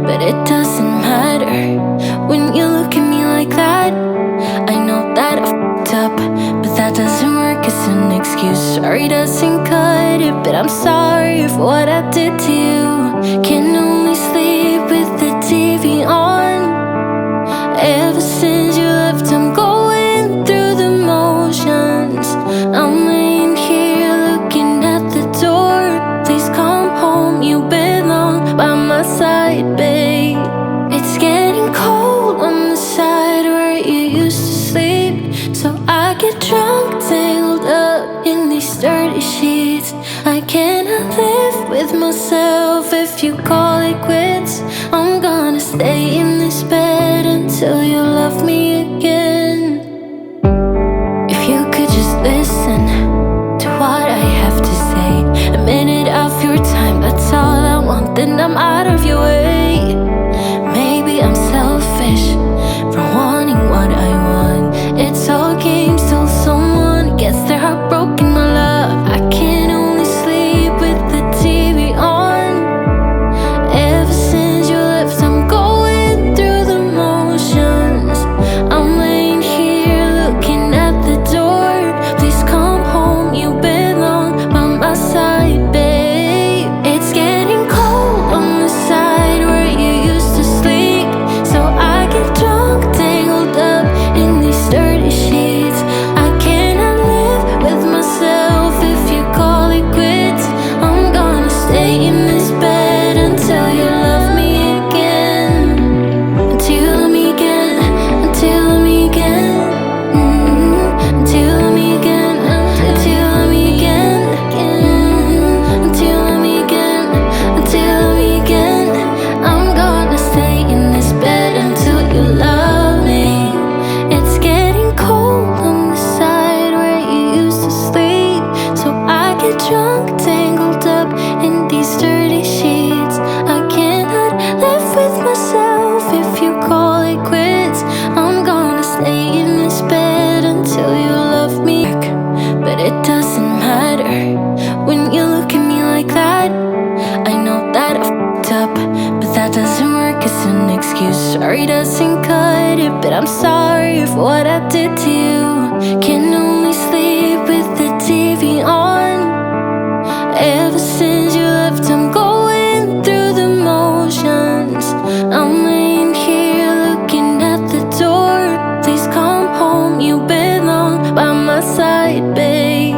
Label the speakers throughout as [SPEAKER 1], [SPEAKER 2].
[SPEAKER 1] but it doesn't matter when you look at me like that. I know that I fucked up, but that doesn't work as an excuse. Sorry doesn't cut it, but I'm sorry for what I did to you. Can only sleep with the TV on. Ever since you left, I'm going through the motions. I'm laying here looking at the door. Please come home, you belong by my side, babe. It's getting cold on the side where you used to sleep, so I get drunk, tangled up in these dirty sheets. I cannot live with myself if you call it quits. I'm gonna stay in this bed until you love me again. If you could just listen to what I have to say, a minute of your time, that's all I want, then I'm out of your way. Maybe I'm selfish for wanting what I want. It's all games till someone gets their heart broken, my love. I can only sleep with the TV on. Ever since you left, I'm going through the motions. I'm laying here looking at the door. Please come home, you belong by my side, babe. It's getting cold on the side where you used to sleep, so I get drunk, tangled up in these dirty sheets. I cannot live with myself if you call it quits. I'm gonna stay in this bed until you love me again. Until you love me again. Until you love me again. Until you love me again. Until you love me again. Until you love me again. Until you love me again. I'm gonna stay in this bed until you love me. It's getting cold on the side where you used to sleep, so I get drunk, tangled up in these dirty sheets. I cannot live with myself if you call it quits. I'm gonna stay in this bed until you love me back, but it doesn't matter when you look at me like that. I know that I fucked up, but that doesn't work as an excuse. Sorry doesn't cut it, but I'm sorry for what I did to you. Can only sleep with the TV on. Ever since you left, I'm going through the motions. I'm laying here looking at the door. Please come home, you belong by my side, babe.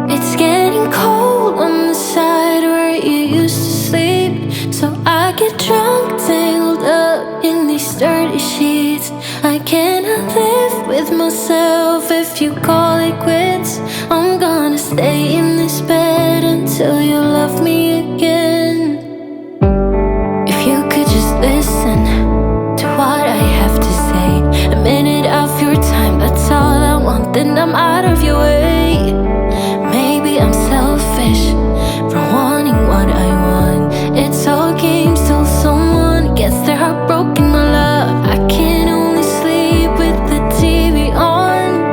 [SPEAKER 1] It's getting cold on the side where you used to sleep, so I get drunk, tangled up in these dirty sheets. I cannot live with myself if you call it quits. I'm gonna stay in this bed until you love me again. If you could just listen to what I have to say, a minute of your time, that's all I want, then I'm out of your way. Maybe I'm selfish for wanting what I want. It's all games till someone gets their heart broken, my love. I can only sleep with the TV on.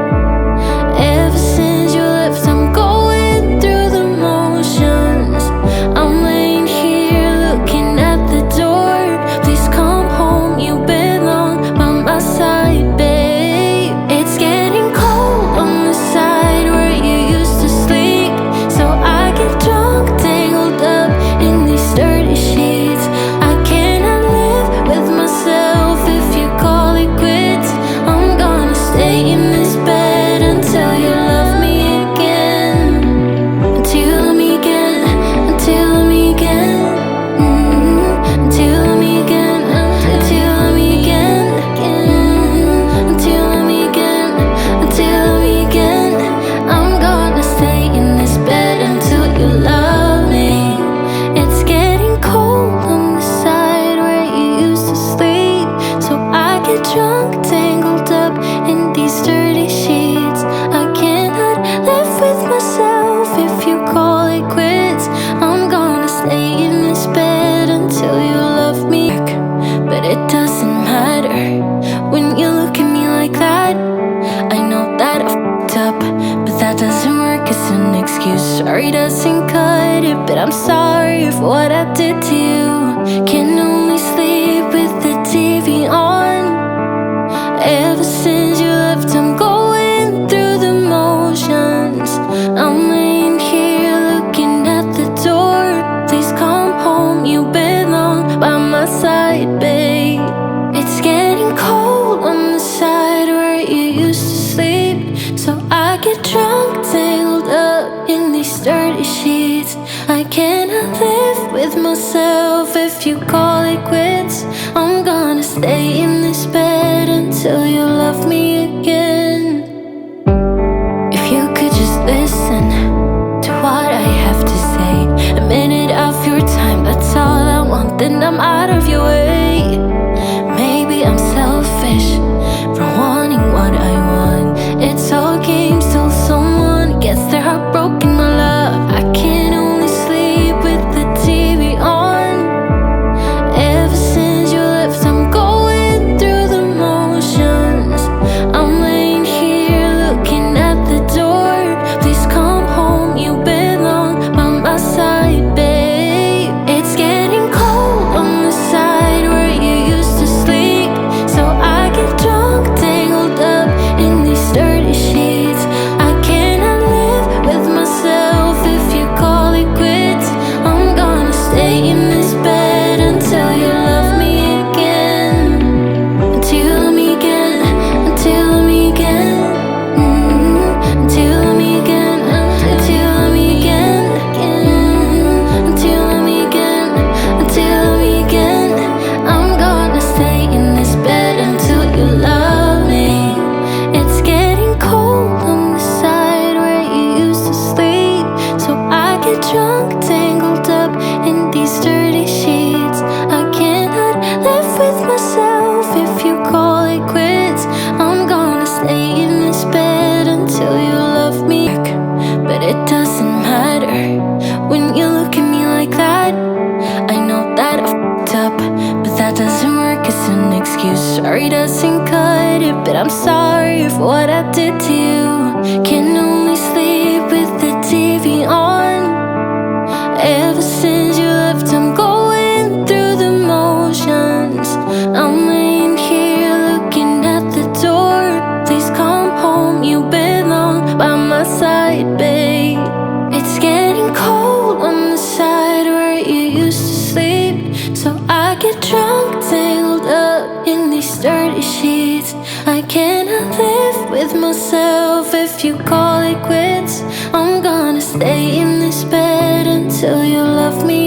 [SPEAKER 1] Ever since you left, I'm going through the motions. I'm laying here looking at the door. Please come home, you belong by my side, babe. It's getting cold on the side where you used to sleep, so I get drunk, tangled up in these dirty sheets. I cannot live with myself if you call it quits. I'm gonna stay in this bed until you love me again. Until you love me again. Until you love me again. Until you love me again. Until you love me again. Until you love me again. Until you love me again. I'm gonna stay in this bed until you love me. It's getting cold on the side where you used to sleep, so I get drunk, tangled up in these dirty sheets. I cannot live with myself if you call it quits. I'm gonna stay in this bed until you love me back, but it doesn't matter when you look at me like that. I know that I fucked up, but that doesn't work as an excuse. Sorry doesn't cut it, but I'm sorry for what I did to you. Can only sleep cannot live with myself if you call it quits. I'm gonna stay in this bed until you love me again. If you could just listen to what I have to say, a minute of your time, that's all I want, then I'm out of your way. Maybe I'm selfish for wanting what I want. It's all games till someone gets their heart broken, my love. I can only sleep with the TV on. Ever since you left, I'm going through the motions. I'm laying here looking at the door. Please come home, you belong by my side, babe. It's getting cold on the side where you used to sleep, so I get drunk, tangled up in these dirty sheets. I cannot live with myself if you call it quits. I'm gonna stay in this bed until you love me again. Until you love me again. Until you love me again. Until you love me again. Until you love me again. Until you love me again. Until you love me again. I'm gonna stay in this bed until you love me. It's getting cold on the side where you used to sleep, so I get drunk, tangled up in these dirty sheets. I cannot live with myself if you call it quits. I'm gonna stay in this bed until you love me back. But it doesn't matter when you look at me like that. I know that I fucked up, but that doesn't work as an excuse. Sorry doesn't cut it, but I'm sorry for what I did to you. Can only sleep with the TV on. Ever since you left, I'm going through the motions. I'm laying here looking at the door. Please come home, you belong by my side, babe. It's getting cold on the side where you used to sleep, so I get drunk, tangled up in these dirty sheets. I cannot live with myself if you call it quits. I'm gonna stay in this bed until you love me